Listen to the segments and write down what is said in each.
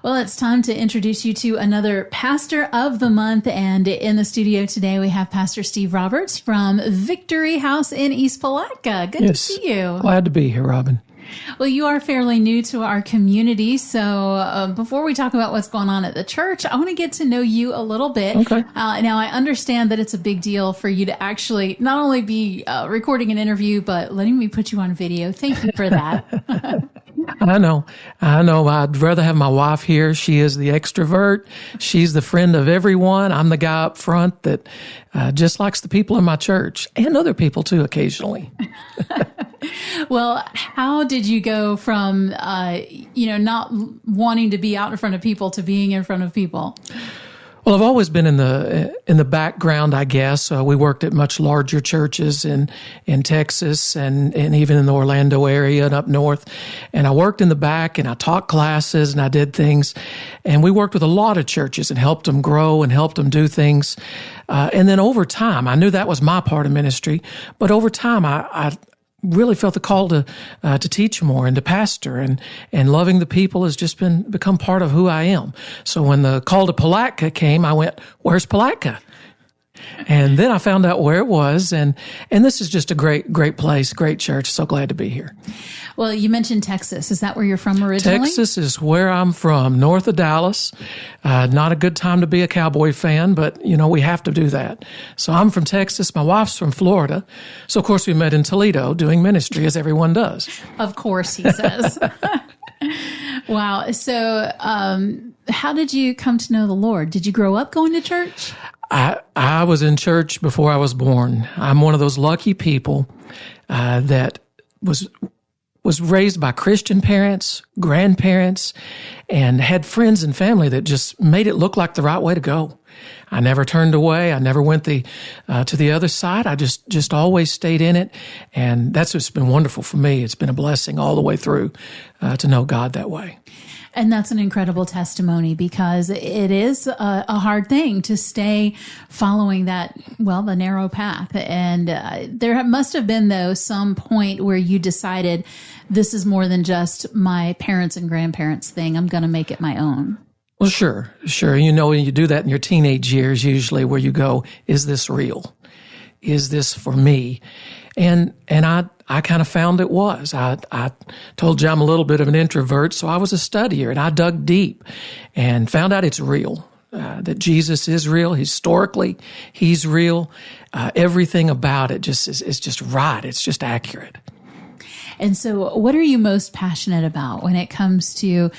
Well, it's time to introduce you to another Pastor of the Month. And in the studio today, we have Pastor Steve Roberts from Victory House in East Palatka. Good to see you. Glad to be here, Robin. Well, you are fairly new to our community. So before we talk about what's going on at the church, I want to get to know you a little bit. Okay. Now, I understand that it's a big deal for you to actually not only be recording an interview, but letting me put you on video. Thank you for that. I know. I'd rather have my wife here. She is the extrovert. She's the friend of everyone. I'm the guy up front that just likes the people in my church and other people too, occasionally. Well, how did you go from, not wanting to be out in front of people to being in front of people? Well, I've always been in the background, I guess. We worked at much larger churches in Texas and even in the Orlando area and up north. And I worked in the back and I taught classes and I did things. And we worked with a lot of churches and helped them grow and helped them do things. And then over time, I knew that was my part of ministry. But over time, I really felt the call to teach more and to pastor, and loving the people has just become part of who I am. So when the call to Palatka came, I went, "Where's Palatka?" And then I found out where it was, and this is just a great place, great church. So glad to be here. Well, you mentioned Texas. Is that where you're from originally? Texas is where I'm from, north of Dallas. Not a good time to be a Cowboy fan, but, we have to do that. So I'm from Texas. My wife's from Florida. So, of course, we met in Toledo doing ministry, as everyone does. Of course, he says. Wow. So how did you come to know the Lord? Did you grow up going to church? I was in church before I was born. I'm one of those lucky people that was raised by Christian parents, grandparents, and had friends and family that just made it look like the right way to go. I never turned away. I never went to the other side. I just always stayed in it, and that's what's been wonderful for me. It's been a blessing all the way through to know God that way. And that's an incredible testimony, because it is a hard thing to stay following that, the narrow path. And there must have been, though, some point where you decided this is more than just my parents and grandparents thing. I'm going to make it my own. Well, sure. You do that in your teenage years, usually, where you go, is this real? Is this for me? And I kind of found it was. I told you I'm a little bit of an introvert, so I was a studier, and I dug deep and found out it's real, that Jesus is real. Historically, he's real. Everything about it is just right. It's just accurate. And so what are you most passionate about when it comes to,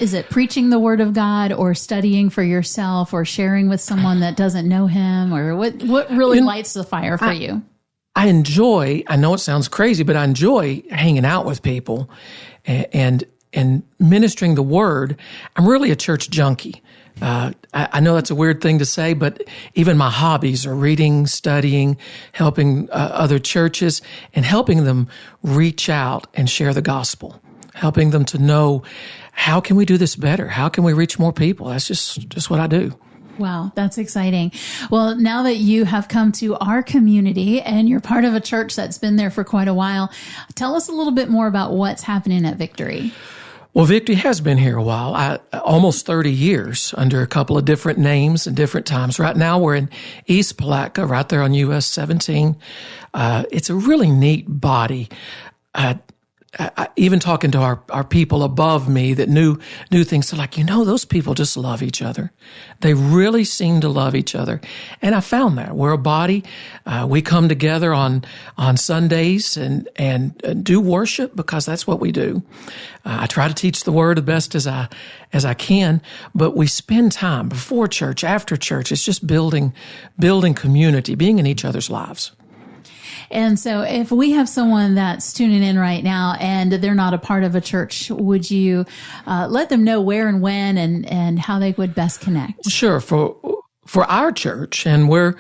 is it preaching the Word of God, or studying for yourself, or sharing with someone that doesn't know him, or what really lights the fire for you? I know it sounds crazy, but I enjoy hanging out with people and ministering the Word. I'm really a church junkie. I know that's a weird thing to say, but even my hobbies are reading, studying, helping other churches, and helping them reach out and share the gospel, helping them to know, how can we do this better? How can we reach more people? That's just what I do. Wow, that's exciting. Well, now that you have come to our community and you're part of a church that's been there for quite a while, tell us a little bit more about what's happening at Victory. Well, Victory has been here a while, almost 30 years, under a couple of different names and different times. Right now, we're in East Palatka, right there on US 17. It's a really neat body. Even talking to our people above me that knew things, they're like, those people just love each other. They really seem to love each other. And I found that we're a body. We come together on Sundays and do worship, because that's what we do. I try to teach the Word the best as I can, but we spend time before church, after church. It's just building community, being in each other's lives. And so if we have someone that's tuning in right now and they're not a part of a church, would you let them know where and when and how they would best connect? Sure. For our church, and we're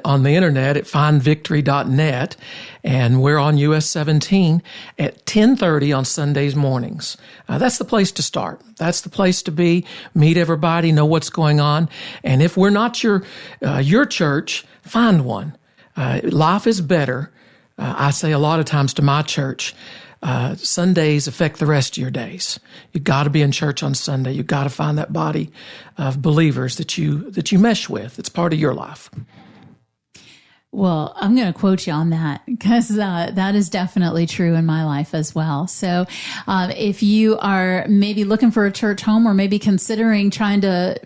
on the internet at findvictory.net, and we're on US 17 at 10:30 on Sundays mornings. That's the place to start. That's the place to be, meet everybody, know what's going on. And if we're not your church, find one. Life is better. I say a lot of times to my church, Sundays affect the rest of your days. You got to be in church on Sunday. You got to find that body of believers that you mesh with. It's part of your life. Well, I'm going to quote you on that because that is definitely true in my life as well. So if you are maybe looking for a church home or maybe considering trying to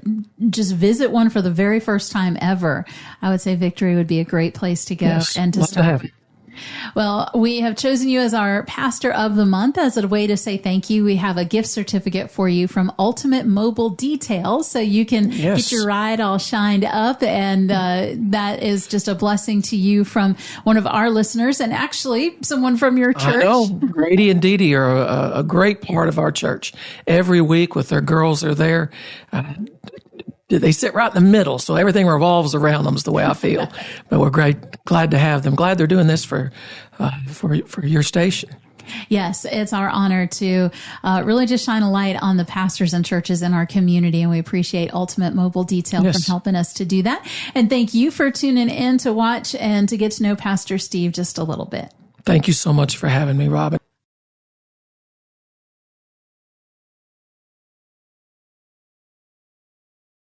just visit one for the very first time ever, I would say Victory would be a great place to go and to start. Well, we have chosen you as our Pastor of the Month as a way to say thank you. We have a gift certificate for you from Ultimate Mobile Details, so you can get your ride all shined up, and that is just a blessing to you from one of our listeners, and actually someone from your church. I know. Grady and Dee Dee are a great part of our church. Every week with their girls are there. They sit right in the middle, so everything revolves around them is the way I feel. But we're glad to have them. Glad they're doing this for your station. Yes, it's our honor to really just shine a light on the pastors and churches in our community, and we appreciate Ultimate Mobile Detail from helping us to do that. And thank you for tuning in to watch and to get to know Pastor Steve just a little bit. Thank you so much for having me, Robin.